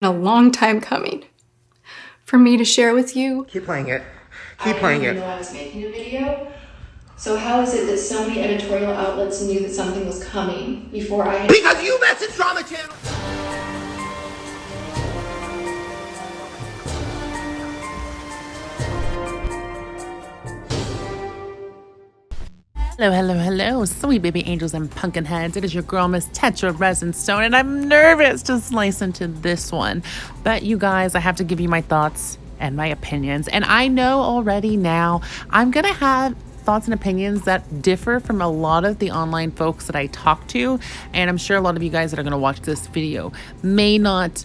A long time coming for me to share with you. Keep playing it. Keep playing it. I didn't even know I was making a video. So how is it that so many editorial outlets knew that something was coming before I had... Because you messaged Drama Channel! Hello, sweet baby angels and pumpkin heads. It is your girl, Miss Tetra Resinstone, and I'm nervous to slice into this one. But you guys, I have to give you my thoughts and my opinions. And I know already now I'm going to have thoughts and opinions that differ from a lot of the online folks that I talk to. And I'm sure a lot of you guys that are going to watch this video may not,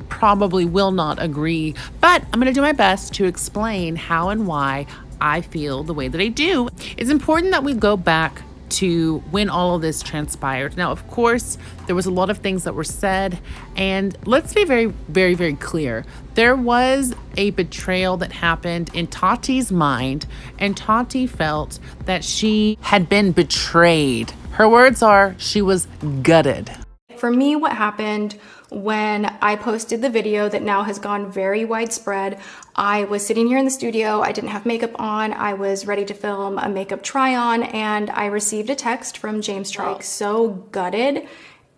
probably will not agree. But I'm going to do my best to explain how and why I feel the way that I do. It's important that we go back to when all of this transpired. Now, of course, there was a lot of things that were said, and let's be very clear. There was a betrayal that happened in Tati's mind, and Tati felt that she had been betrayed. Her words are, she was gutted. For me, what happened when I posted the video that now has gone very widespread, I was sitting here in the studio, I didn't have makeup on, I was ready to film a makeup try on, and I received a text from James Charles, so gutted,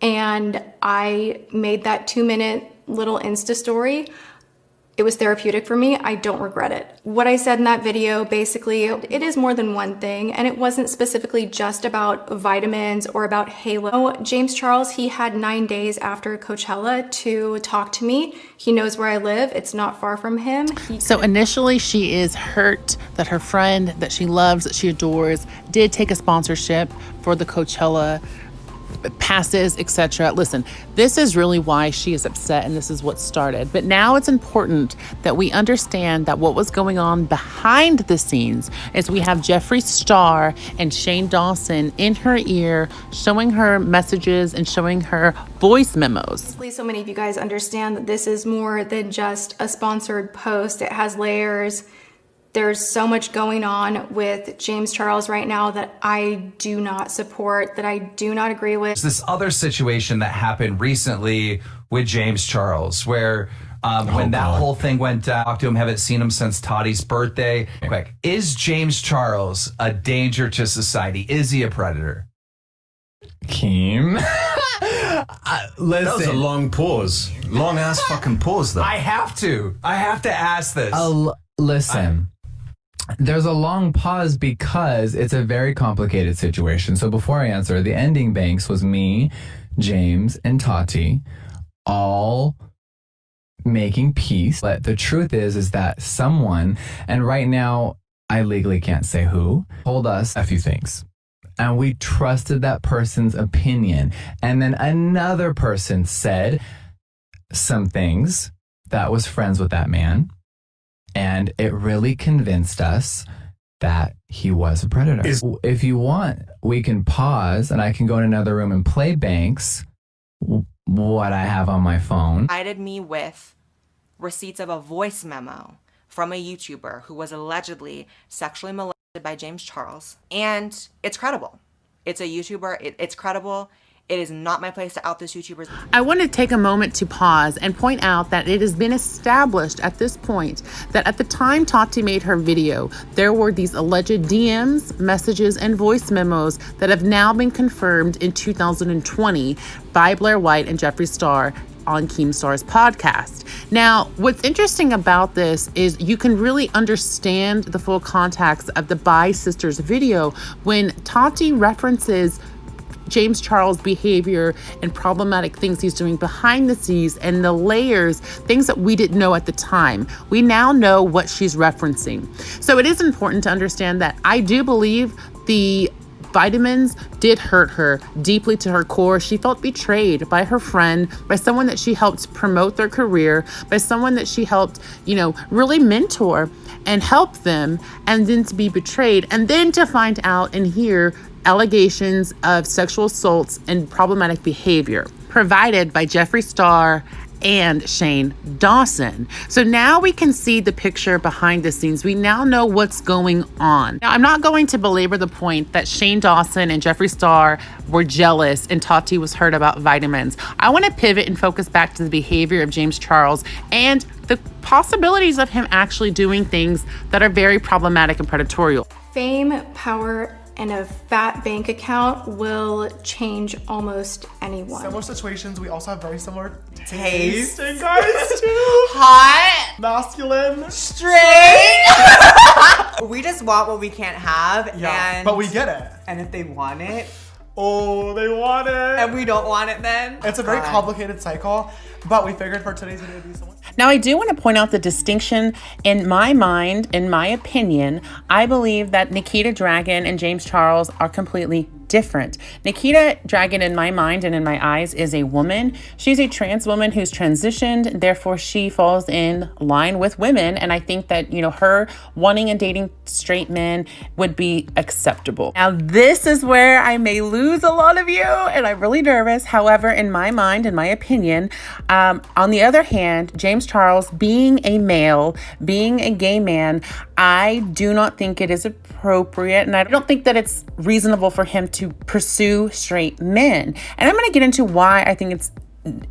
and I made that 2-minute little Insta story. It was therapeutic for me. I don't regret it. What I said in that video, basically, it is more than one thing, and it wasn't specifically just about vitamins or about Halo. James Charles, he had 9 days after Coachella to talk to me. He knows where I live. It's not far from him. So initially she is hurt that her friend that she loves, that she adores, did take a sponsorship for the Coachella passes, etc. Listen, this is really why she is upset, and this is what started. But now it's important that we understand that what was going on behind the scenes is we have Jeffree Star and Shane Dawson in her ear, showing her messages and showing her voice memos. Please, so many of you guys understand that this is more than just a sponsored post. It has layers. There's so much going on with James Charles right now that I do not support, that I do not agree with. There's this other situation that happened recently with James Charles where when that whole thing went down, talked to him, haven't seen him since Tati's birthday. Quick, is James Charles a danger to society? Is he a predator? Keem. Listen. That was a long pause. Long ass fucking pause though. I have to ask this. Listen. There's a long pause because it's a very complicated situation. So before I answer, the ending banks was me, James, and Tati all making peace. But the truth is that someone, and right now I legally can't say who, told us a few things. And we trusted that person's opinion. And then another person said some things that was friends with that man. And it really convinced us that he was a predator. If you want, we can pause and I can go in another room and play banks, what I have on my phone. Provided me with receipts of a voice memo from a YouTuber who was allegedly sexually molested by James Charles. And it's credible. It's a YouTuber. It's credible. It is not my place to out this YouTuber. I want to take a moment to pause and point out that it has been established at this point that at the time Tati made her video, there were these alleged DMs, messages, and voice memos that have now been confirmed in 2020 by Blaire White and Jeffree Star on Keemstar's podcast. Now, what's interesting about this is you can really understand the full context of the Bi Sisters video when Tati references James Charles' behavior and problematic things he's doing behind the scenes and the layers, things that we didn't know at the time. We now know what she's referencing. So it is important to understand that I do believe the vitamins did hurt her deeply to her core. She felt betrayed by her friend, by someone that she helped promote their career, by someone that she helped, really mentor and help them, and then to be betrayed, and then to find out and hear allegations of sexual assaults and problematic behavior. provided by Jeffree Star and Shane Dawson. So now we can see the picture behind the scenes. We now know what's going on. Now, I'm not going to belabor the point that Shane Dawson and Jeffree Star were jealous and Tati was hurt about vitamins. I want to pivot and focus back to the behavior of James Charles and the possibilities of him actually doing things that are very problematic and predatory. Fame, power, and a fat bank account will change almost anyone. Similar situations, we also have very similar Taste. tasting guys too. Hot. Masculine. Straight. We just want what we can't have. Yeah, and, but we get it. And if they want it, Oh, they want it. and we don't want it then. It's a very fine. complicated cycle, but we figured for today's video to be someone. Now, I do want to point out the distinction in my mind, in my opinion. I believe that Nikita Dragun and James Charles are completely different. Nikita Dragun, in my mind and in my eyes, is a woman. She's a trans woman who's transitioned, therefore she falls in line with women. And I think that, you know, her wanting and dating straight men would be acceptable. Now, this is where I may lose a lot of you, and I'm really nervous. However, in my mind, in my opinion, on the other hand, James Charles, being a male, being a gay man, I do not think it is appropriate, and I don't think that it's reasonable for him to pursue straight men. And I'm going to get into why I think it's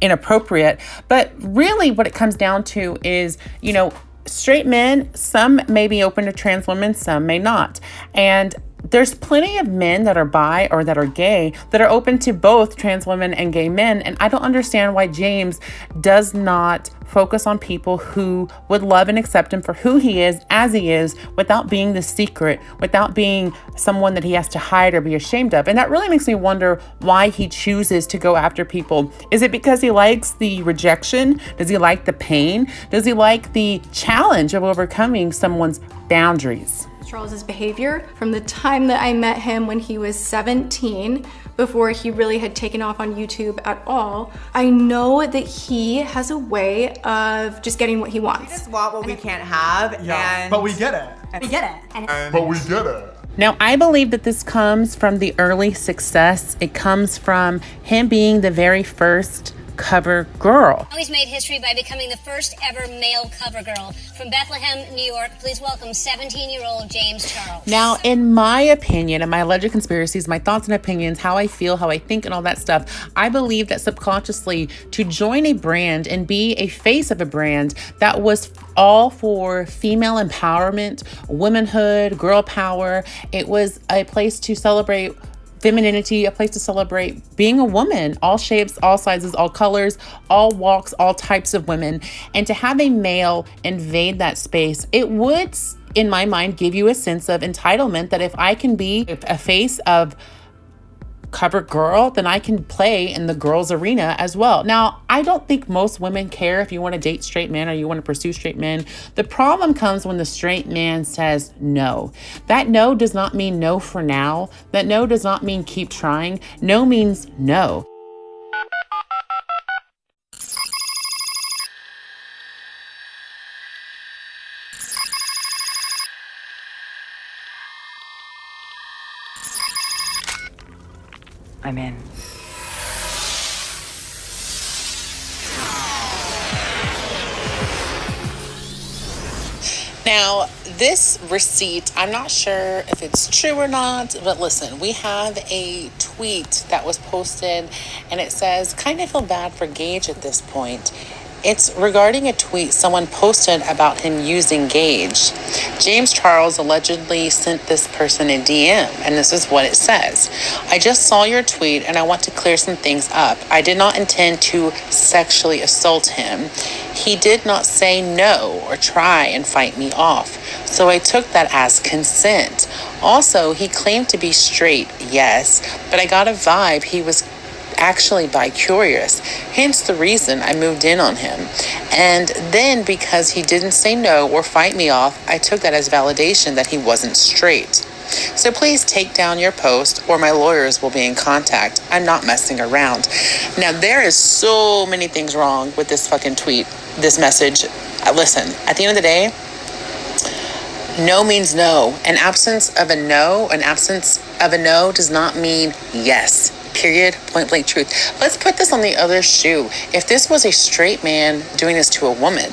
inappropriate, but really what it comes down to is, you know, straight men, some may be open to trans women, some may not. And there's plenty of men that are bi or that are gay that are open to both trans women and gay men. And I don't understand why James does not focus on people who would love and accept him for who he is, as he is, without being the secret, without being someone that he has to hide or be ashamed of. And that really makes me wonder why he chooses to go after people. Is it because he likes the rejection? Does he like the pain? Does he like the challenge of overcoming someone's boundaries? Charles's behavior from the time that I met him when he was 17, before he really had taken off on YouTube at all. I know that he has a way of just getting what he We wants. just want what we can't have. Yeah, and but we get it. we get it. But we get it. Now, I believe that this comes from the early success. It comes from him being the very first cover girl. He's made history by becoming the first ever male cover girl. From Bethlehem, New York, please welcome 17-year-old James Charles. Now, in my opinion, and my alleged conspiracies, my thoughts and opinions, how I feel, how I think, and all that stuff, I believe that subconsciously to join a brand and be a face of a brand that was all for female empowerment, womanhood, girl power, it was a place to celebrate femininity, a place to celebrate being a woman, all shapes, all sizes, all colors, all walks, all types of women. And to have a male invade that space, it would, in my mind, give you a sense of entitlement that if I can be a face of cover girl, then I can play in the girls arena as well. Now, I don't think most women care if you want to date straight men or you want to pursue straight men. The problem comes when the straight man says no. That no does not mean no for now. That no does not mean keep trying. No means no. I'm in. Now, this receipt, I'm not sure if it's true or not, but listen, we have a tweet that was posted and it says, kind of feel bad for Gage at this point. It's regarding a tweet someone posted about him using Gage. James Charles allegedly sent this person a DM, and this is what it says. I just saw your tweet and I want to clear some things up. I did not intend to sexually assault him. He did not say no or try and fight me off, so I took that as consent. Also, he claimed to be straight, yes, but I got a vibe he was actually bi-curious, hence the reason I moved in on him. And then because he didn't say no or fight me off, I took that as validation that he wasn't straight. So please take down your post or my lawyers will be in contact. I'm not messing around. Now, there is so many things wrong with this fucking tweet, this message. Listen, at the end of the day, no means no. An absence of a no does not mean yes. Period. Point blank truth. Let's put this on the other shoe. If this was a straight man doing this to a woman,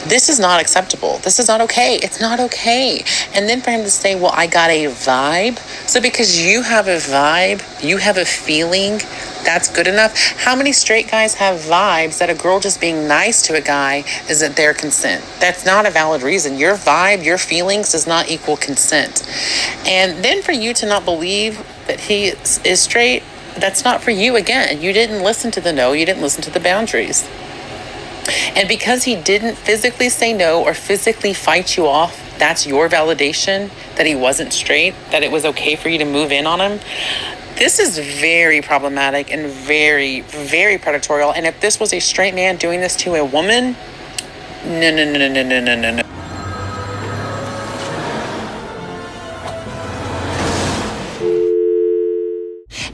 this is not acceptable. This is not okay. It's not okay. And then for him to say, well, I got a vibe. So because you have a vibe, you have a feeling, that's good enough. How many straight guys have vibes that a girl just being nice to a guy is at their consent? That's not a valid reason. Your vibe, your feelings does not equal consent. And then for you to not believe that he is straight, that's not for you. Again, you didn't listen to the no. You didn't listen to the boundaries. And because he didn't physically say no or physically fight you off, that's your validation that he wasn't straight, that it was okay for you to move in on him. This is very problematic and very, very predatorial. And if this was a straight man doing this to a woman, no.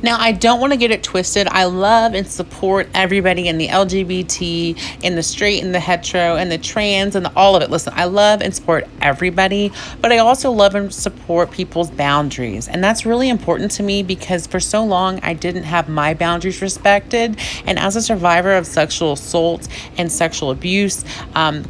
Now, I don't want to get it twisted. I love and support everybody in the LGBT, in the straight, and the hetero, and the trans, and all of it. Listen, I love and support everybody, but I also love and support people's boundaries. And that's really important to me because for so long, I didn't have my boundaries respected. And as a survivor of sexual assault and sexual abuse,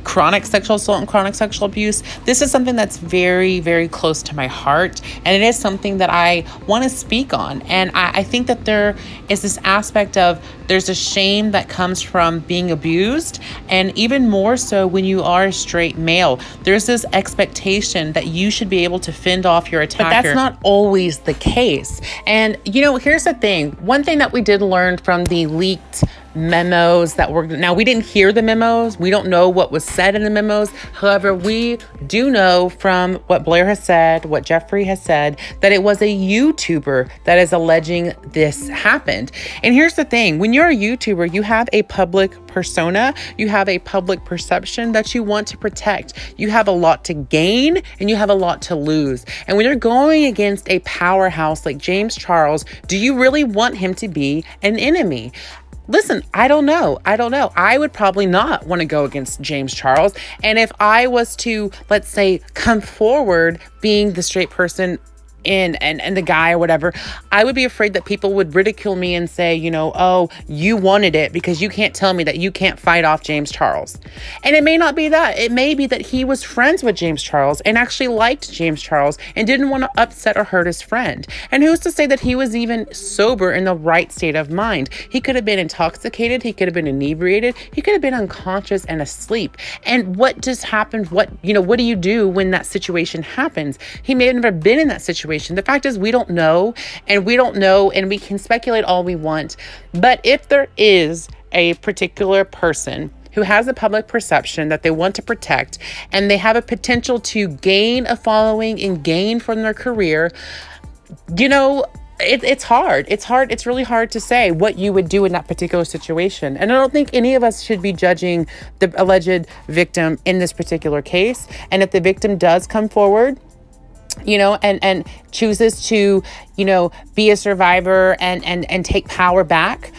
chronic sexual assault and chronic sexual abuse, this is something that's very, very close to my heart. And it is something that I want to speak on. And I think that there is this aspect of there's a shame that comes from being abused. And even more so when you are a straight male, there's this expectation that you should be able to fend off your attacker. But that's not always the case. And, here's the thing. One thing that we did learn from the leaked memos now we didn't hear the memos. We don't know what was said in the memos. However, we do know from what Blaire has said, what Jeffree has said, that it was a YouTuber that is alleging this happened. And here's the thing. When you're a YouTuber, you have a public persona. You have a public perception that you want to protect. You have a lot to gain and you have a lot to lose. And when you're going against a powerhouse like James Charles, do you really want him to be an enemy? Listen, I don't know. I would probably not want to go against James Charles. And if I was to, let's say, come forward being the straight person and the guy or whatever, I would be afraid that people would ridicule me and say, oh, you wanted it because you can't tell me that you can't fight off James Charles. And it may not be that. It may be that he was friends with James Charles and actually liked James Charles and didn't want to upset or hurt his friend. And who's to say that he was even sober in the right state of mind? He could have been intoxicated. He could have been inebriated. He could have been unconscious and asleep. And what just happened? What do you do when that situation happens? He may have never been in that situation. The fact is we don't know, and we can speculate all we want. But if there is a particular person who has a public perception that they want to protect and they have a potential to gain a following and gain from their career, it's hard. It's really hard to say what you would do in that particular situation. And I don't think any of us should be judging the alleged victim in this particular case. And if the victim does come forward, and chooses to, be a survivor and take power back.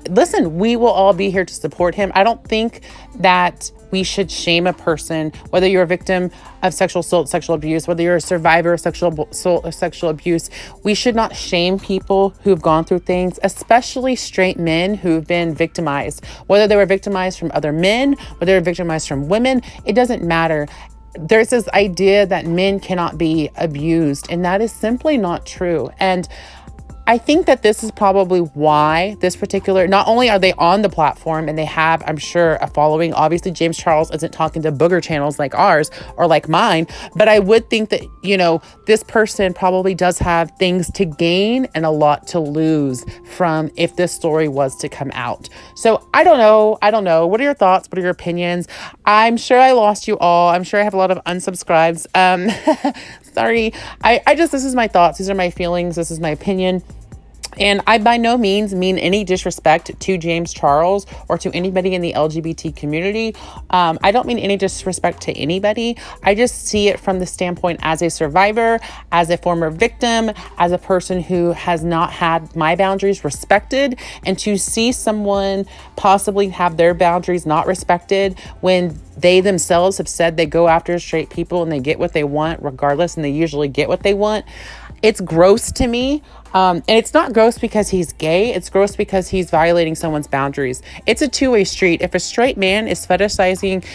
Listen, we will all be here to support him. I don't think that we should shame a person, whether you're a victim of sexual assault, sexual abuse, whether you're a survivor of sexual assault or sexual abuse. We should not shame people who've gone through things, especially straight men who've been victimized, whether they were victimized from other men, whether they were victimized from women. It doesn't matter. There's this idea that men cannot be abused, and that is simply not true. And I think that this is probably why this particular, not only are they on the platform and they have, I'm sure, a following. Obviously, James Charles isn't talking to booger channels like ours or like mine, but I would think that, this person probably does have things to gain and a lot to lose from if this story was to come out. So I don't know. What are your thoughts? What are your opinions? I'm sure I lost you all. I'm sure I have a lot of unsubscribes. Sorry. This is my thoughts. These are my feelings. This is my opinion. And I by no means mean any disrespect to James Charles or to anybody in the LGBT community. I don't mean any disrespect to anybody. I just see it from the standpoint as a survivor, as a former victim, as a person who has not had my boundaries respected. And to see someone possibly have their boundaries not respected when they themselves have said they go after straight people and they get what they want regardless, and they usually get what they want. It's gross to me. And it's not gross because he's gay. It's gross because he's violating someone's boundaries. It's a two-way street. If a straight man is fetishizing,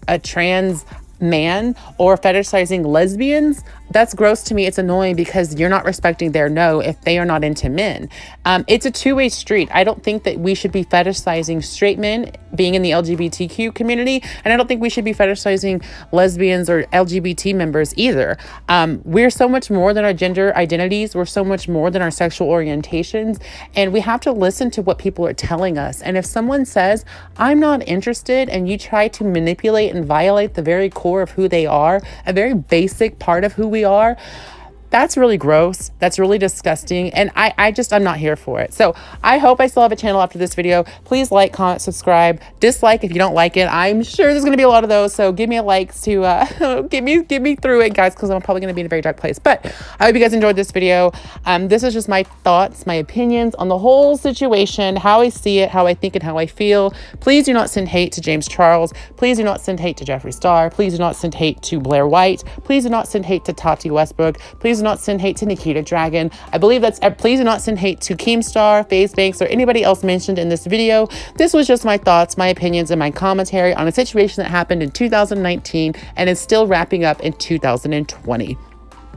a trans man or fetishizing lesbians, that's gross to me. It's annoying because you're not respecting their no if they are not into men. It's a two-way street. I don't think that we should be fetishizing straight men being in the LGBTQ community, and I don't think we should be fetishizing lesbians or LGBT members either. We're so much more than our gender identities. We're so much more than our sexual orientations, and we have to listen to what people are telling us. And if someone says, I'm not interested, and you try to manipulate and violate the very core of who they are, a very basic part of who we are, that's really gross. That's really disgusting. And I'm not here for it. So I hope I still have a channel after this video. Please like, comment, subscribe, dislike if you don't like it. I'm sure there's going to be a lot of those. So give me a like to get me through it, guys, because I'm probably going to be in a very dark place. But I hope you guys enjoyed this video. This is just my thoughts, my opinions on the whole situation, how I see it, how I think, and how I feel. Please do not send hate to James Charles. Please do not send hate to Jeffree Star. Please do not send hate to Blaire White. Please do not send hate to Tati Westbrook. Please do not send hate to Nikita Dragun. I believe that's, please do not send hate to Keemstar, Faze Banks, or anybody else mentioned in this video. This was just my thoughts, my opinions, and my commentary on a situation that happened in 2019 and is still wrapping up in 2020.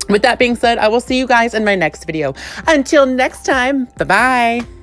With that being said, I will see you guys in my next video. Until next time, bye-bye.